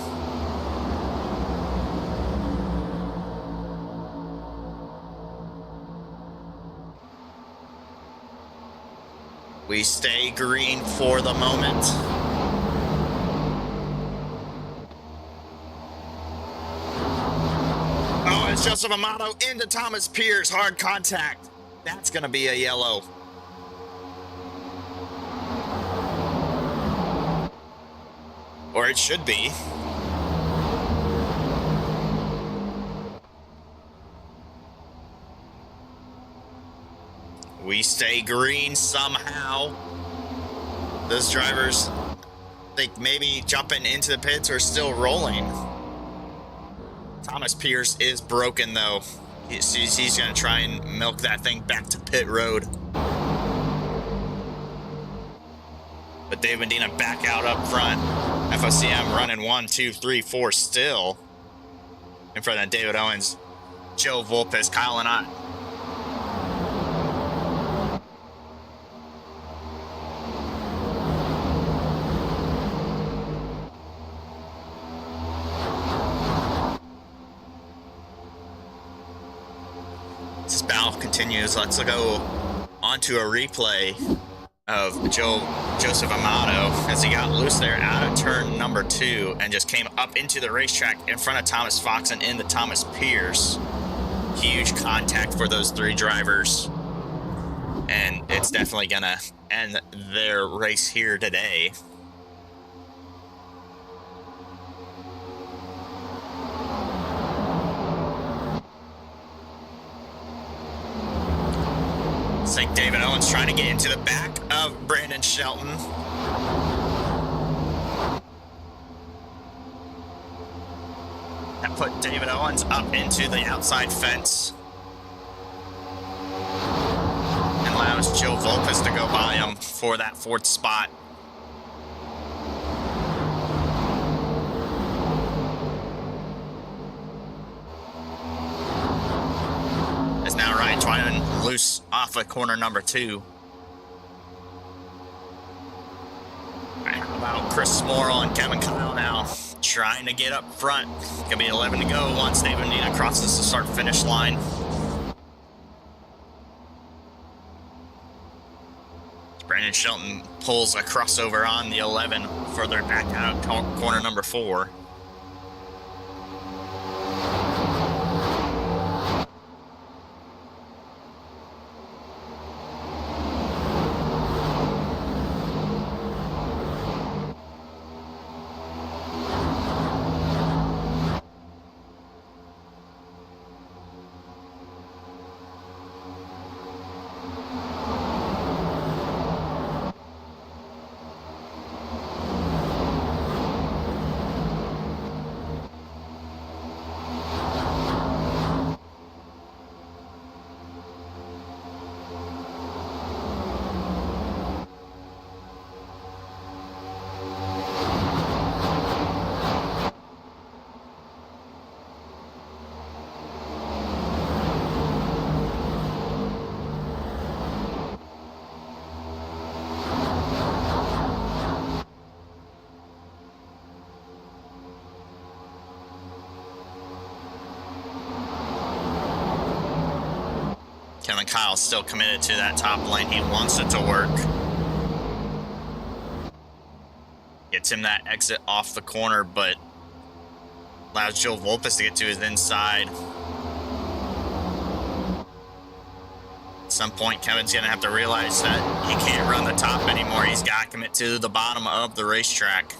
We stay green for the moment. Oh, it's Joseph Amato into Thomas Pierce. Hard contact. That's going to be a yellow. Or it should be. We stay green somehow. Those drivers think maybe jumping into the pits or still rolling. Thomas Pierce is broken though. He's going to try and milk that thing back to pit road. But Dave Medina back out up front. FOCM running 1, 2, 3, 4 still. In front of David Owens, Joe Volpis, Kyle and I. continues. Let's go onto a replay of Joseph Amato as he got loose there out of turn number 2 and just came up into the racetrack in front of Thomas Fox and into Thomas Pierce. Huge contact for those 3 drivers, and it's definitely gonna end their race here today. It's like David Owens trying to get into the back of Brandon Shelton. That put David Owens up into the outside fence and allows Joe Volpes to go by him for that 4th spot. As now Ryan Twyman loose off of corner number 2. All right, how about Chris Smorrell and Kevin Kyle now trying to get up front? Gonna be 11 to go once David Nina crosses the start-finish line. Brandon Shelton pulls a crossover on the 11 further back out corner number 4. Kevin Kyle's still committed to that top lane. He wants it to work. Gets him that exit off the corner, but allows Joe Volpes to get to his inside. At some point, Kevin's going to have to realize that he can't run the top anymore. He's got to commit to the bottom of the racetrack.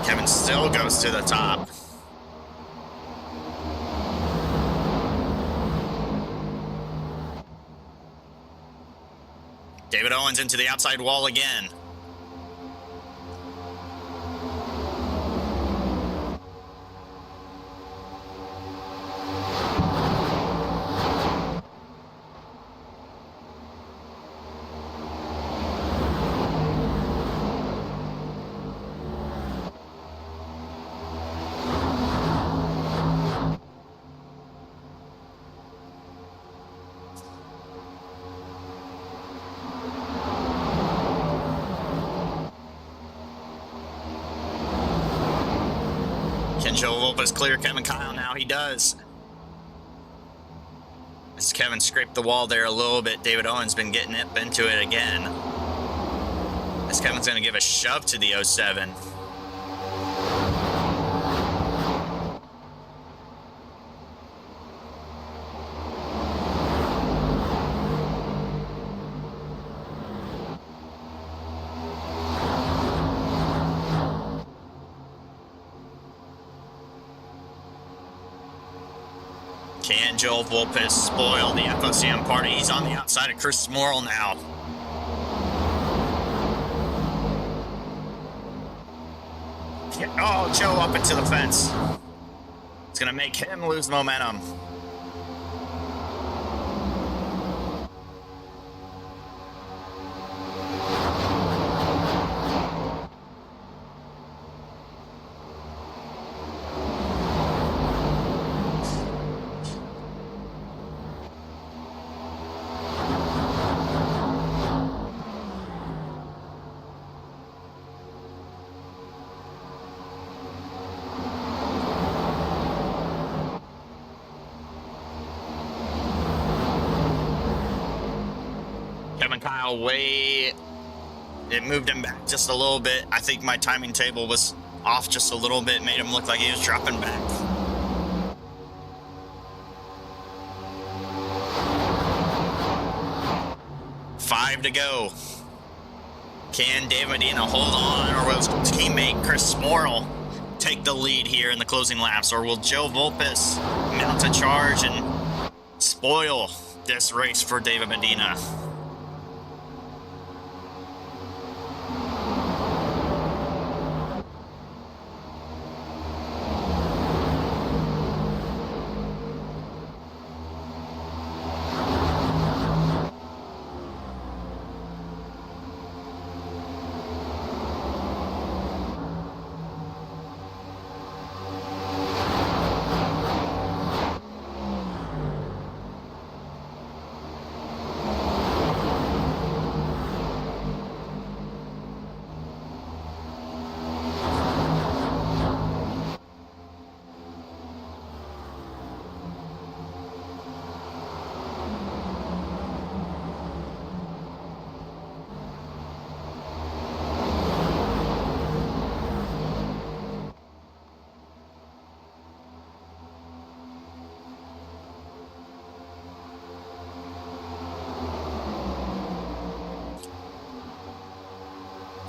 Kevin still goes to the top. David Owens into the outside wall again. Can Joe Volpes clear Kevin Kyle now? He does. As Kevin scraped the wall there a little bit, David Owens been getting up into it again. As Kevin's going to give a shove to the 07. Can Joel Volpes spoil the FOCM party? He's on the outside of Chris Smorrell now. Oh, Joe up into the fence. It's going to make him lose momentum. Kevin Kyle it moved him back just a little bit. I think my timing table was off just a little bit, made him look like he was dropping back. Five to go. Can Dave Medina hold on, or will his teammate Chris Morrill take the lead here in the closing laps, or will Joe Volpes mount a charge and spoil this race for David Medina?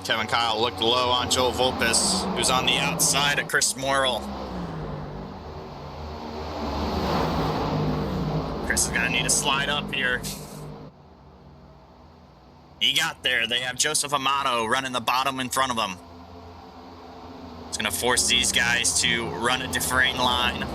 Kevin Kyle looked low on Joe Volpes, who's on the outside of Chris Morrill. Chris is gonna need to slide up here. He got there. They have Joseph Amato running the bottom in front of them. It's gonna force these guys to run a differing line.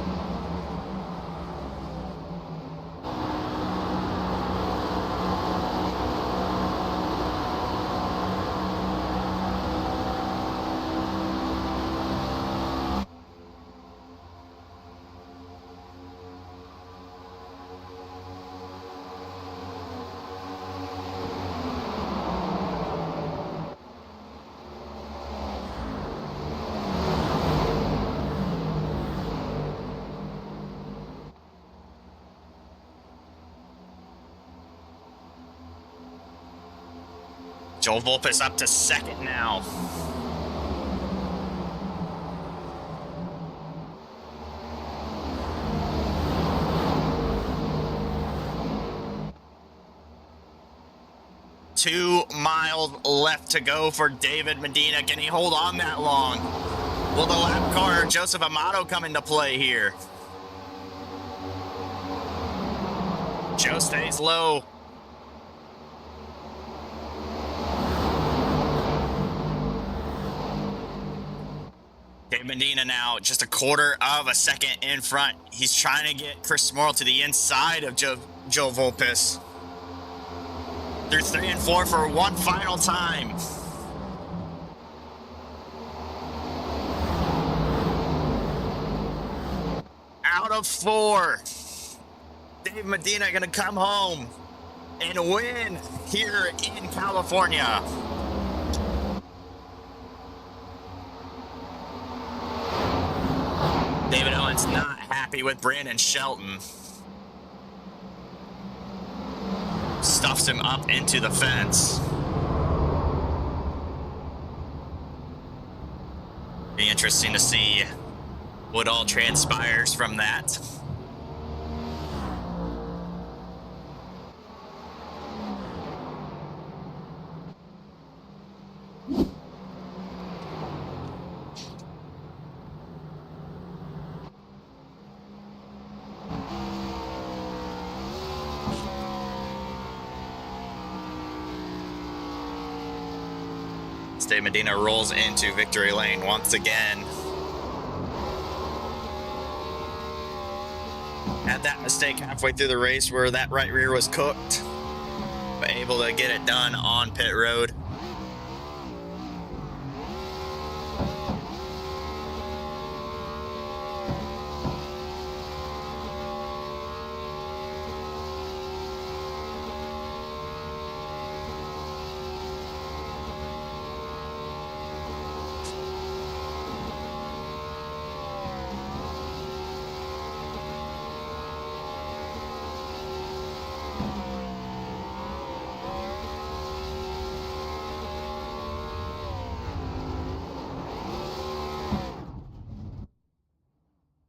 Joe Volpes up to second now. Two miles left to go for David Medina. Can he hold on that long? Will the lap car Joseph Amato come into play here? Joe stays low. Dave Medina now just a quarter of a second in front. He's trying to get Chris Morrill to the inside of Joe Volpes. They're 3 and 4 for one final time. Out of 4. Dave Medina gonna come home and win here in California. David Owens not happy with Brandon Shelton. Stuffs him up into the fence. Be interesting to see what all transpires from that. Dave Medina rolls into victory lane once again. Had that mistake halfway through the race where that right rear was cooked, but able to get it done on pit road.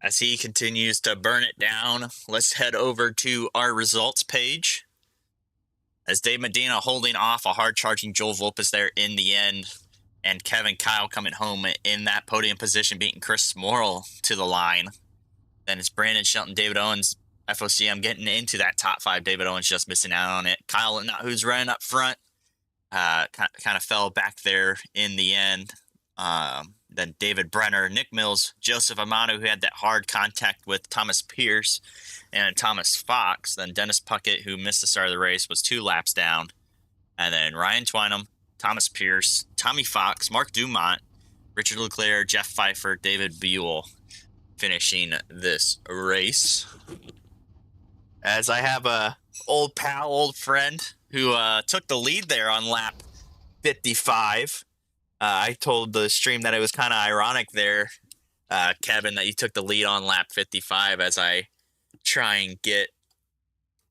as he continues to burn it down, let's head over to our results page. As Dave Medina holding off a hard charging Joel Vulpes there in the end, and Kevin Kyle coming home in that podium position, beating Chris Morrill to the line. Then it's Brandon Shelton, David Owens, FOCM getting into that top 5. David Owens just missing out on it. Kyle, who's running up front, kind of fell back there in the end. Then David Brenner, Nick Mills, Joseph Amano, who had that hard contact with Thomas Pierce and Thomas Fox. Then Dennis Puckett, who missed the start of the race, was 2 laps down. And then Ryan Twynham, Thomas Pierce, Tommy Fox, Mark Dumont, Richard Leclerc, Jeff Pfeiffer, David Buell finishing this race. As I have a old pal, old friend, who took the lead there on lap 55. I told the stream that it was kind of ironic there, Kevin, that you took the lead on lap 55 as I try and get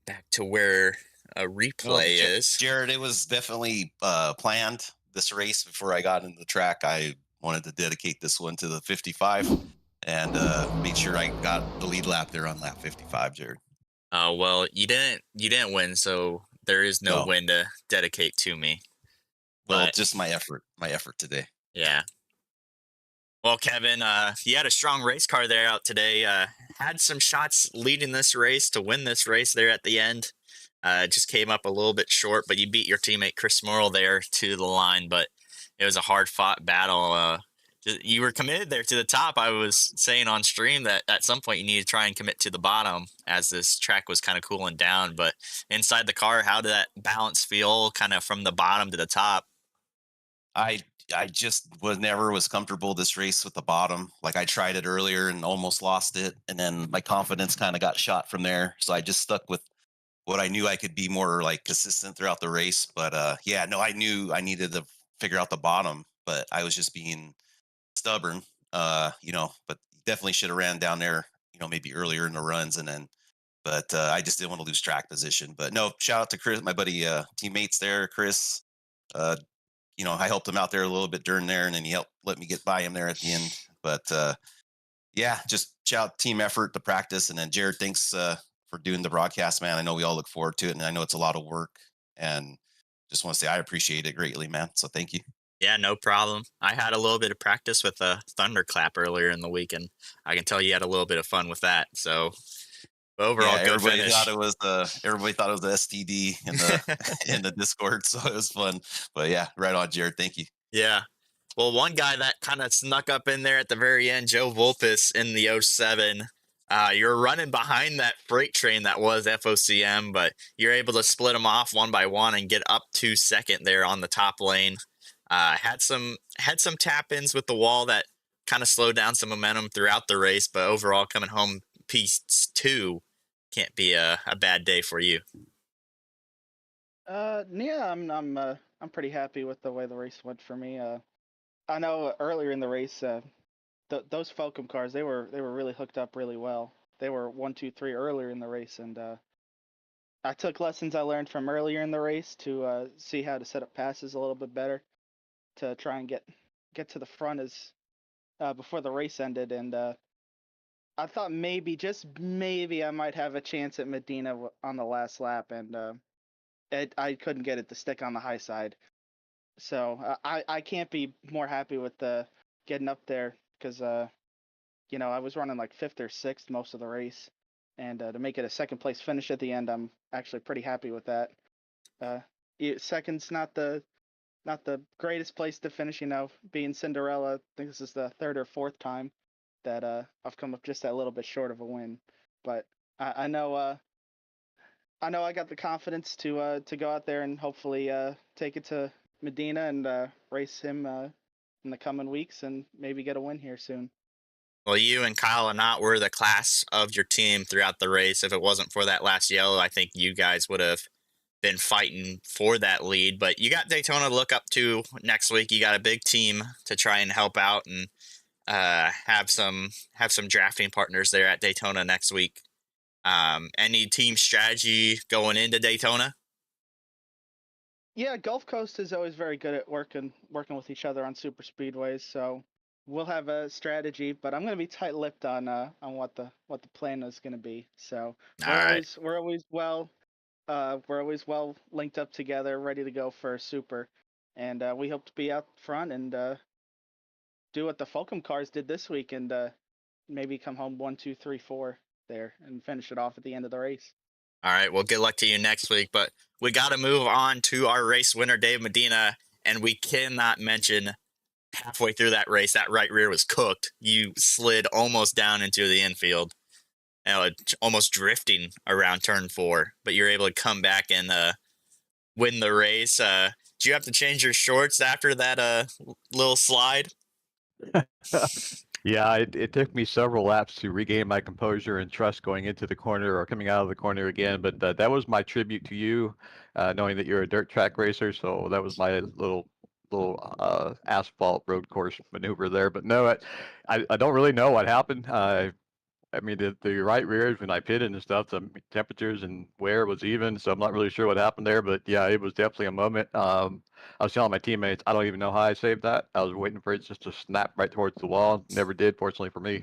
back to where a replay is. Jared, it was definitely planned, this race. Before I got into the track, I wanted to dedicate this one to the 55 and made sure I got the lead lap there on lap 55, Jared. Well, you didn't win, so there is no win to dedicate to me. Well, just my effort today. Yeah. Well, Kevin, you had a strong race car there out today. Had some shots leading this race to win this race there at the end. Just came up a little bit short, but you beat your teammate Chris Morrill there to the line. But it was a hard-fought battle. You were committed there to the top. I was saying on stream that at some point you need to try and commit to the bottom as this track was kind of cooling down. But inside the car, how did that balance feel kind of from the bottom to the top? I just was comfortable this race with the bottom. Like, I tried it earlier and almost lost it, and then my confidence kind of got shot from there. So I just stuck with what I knew I could be more like consistent throughout the race. But I knew I needed to figure out the bottom, but I was just being stubborn. But definitely should have ran down there, maybe earlier in the runs, but I just didn't want to lose track position. But no, shout out to Chris, my buddy, teammates there, Chris. I helped him out there a little bit during there, and then he helped let me get by him there at the end. But just shout out team effort, the practice. And then Jared, thanks for doing the broadcast, man. I know we all look forward to it, and I know it's a lot of work, and just want to say I appreciate it greatly, man. So thank you. Yeah, no problem. I had a little bit of practice with a thunderclap earlier in the week, and I can tell you had a little bit of fun with that. So overall, good everybody finish. thought it was the STD in the in the Discord, so it was fun. But yeah, right on, Jared. Thank you. Yeah. Well, one guy that kind of snuck up in there at the very end, Joe Vulpes in the 07. You're running behind that freight train that was FOCM, but you're able to split them off one by one and get up to second there on the top lane. Had some tap-ins with the wall that kind of slowed down some momentum throughout the race, but overall coming home P2 can't be a bad day for you. Yeah, I'm pretty happy with the way the race went for me. I know earlier in the race, those Falcon cars, they were really hooked up really well. They were 1, 2, 3 earlier in the race, and I took lessons I learned from earlier in the race to see how to set up passes a little bit better, to try and get to the front as before the race ended. And I thought maybe, just maybe, I might have a chance at Medina on the last lap, and I couldn't get it to stick on the high side. So I can't be more happy with getting up there, because I was running like 5th or 6th most of the race, and to make it a second place finish at the end, I'm actually pretty happy with that. Second's not the greatest place to finish, being Cinderella. I think this is the 3rd or 4th time that I've come up just that little bit short of a win. But I know I got the confidence to go out there and hopefully take it to Medina and race him in the coming weeks and maybe get a win here soon. Well, you and Kyle Anott were the class of your team throughout the race. If it wasn't for that last yellow, I think you guys would have been fighting for that lead. But you got Daytona to look up to next week. You got a big team to try and help out and have some drafting partners there at Daytona next week. Any team strategy going into Daytona? Yeah, Gulf Coast is always very good at working with each other on super speedways. So we'll have a strategy, but I'm gonna be tight-lipped on what the plan is gonna be. So All right. we're always well linked up together, ready to go for a super, and we hope to be out front and do what the Fulcrum cars did this week and maybe come home 1, 2, 3, 4 there and finish it off at the end of the race. All right. Well, good luck to you next week. But we got to move on to our race winner, Dave Medina. And we cannot mention halfway through that race, that right rear was cooked. You slid almost down into the infield, almost drifting around turn 4. But you're able to come back and win the race. Did you have to change your shorts after that little slide? Yeah, it took me several laps to regain my composure and trust going into the corner or coming out of the corner again. But that was my tribute to you, knowing that you're a dirt track racer. So that was my little asphalt road course maneuver there. But no, I don't really know what happened. I mean, the right rears when I pitted and stuff, the temperatures and wear was even, so I'm not really sure what happened there. But yeah, it was definitely a moment. I was telling my teammates, I don't even know how I saved that. I was waiting for it just to snap right towards the wall. Never did, fortunately for me.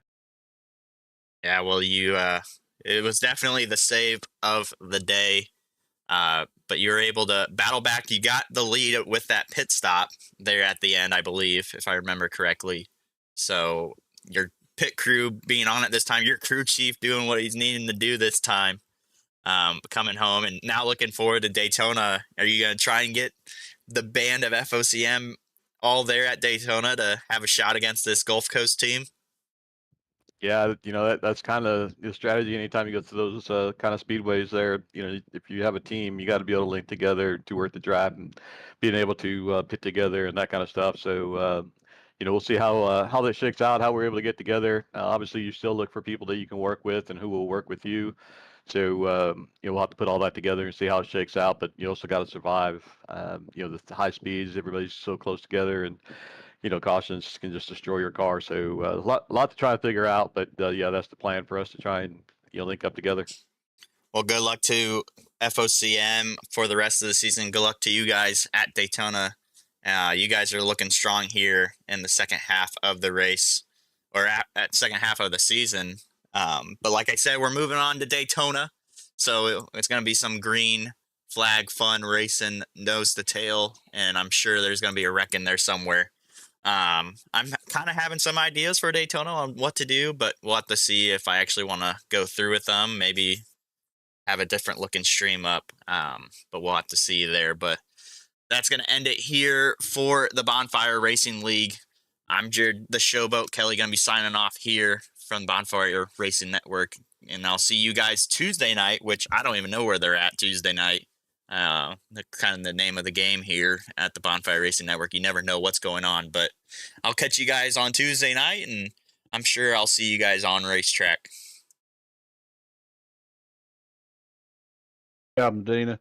Yeah, well, it was definitely the save of the day. But you were able to battle back. You got the lead with that pit stop there at the end, I believe, if I remember correctly. So your pit crew being on it this time, your crew chief doing what he's needing to do this time, coming home, and now looking forward to Daytona. Are you going to try and get the band of FOCM all there at Daytona to have a shot against this Gulf Coast team? Yeah, that's kind of the strategy. Anytime you go to those kind of speedways there, if you have a team, you got to be able to link together to work the drive and being able to pit together and that kind of stuff. So, we'll see how that shakes out, how we're able to get together. Obviously, you still look for people that you can work with and who will work with you. So, we'll have to put all that together and see how it shakes out. But you also got to survive. The high speeds, everybody's so close together, and cautions can just destroy your car. So a lot to try to figure out, but yeah, that's the plan for us to try and link up together. Well, good luck to FOCM for the rest of the season. Good luck to you guys at Daytona. You guys are looking strong here in the second half of the race, or at second half of the season. But like I said, we're moving on to Daytona, so it's going to be some green flag fun racing nose to tail, and I'm sure there's going to be a wreck in there somewhere. I'm kind of having some ideas for Daytona on what to do, but we'll have to see if I actually want to go through with them. Maybe have a different looking stream up, but we'll have to see there. But that's going to end it here for the Bonfire Racing League. I'm Jared, the Showboat Kelly, going to be signing off here from Bonfire Racing Network, and I'll see you guys Tuesday night, which I don't even know where they're at Tuesday night. Kind of the name of the game here at the Bonfire Racing Network. You never know what's going on, but I'll catch you guys on Tuesday night, and I'm sure I'll see you guys on racetrack. Yeah, Dana.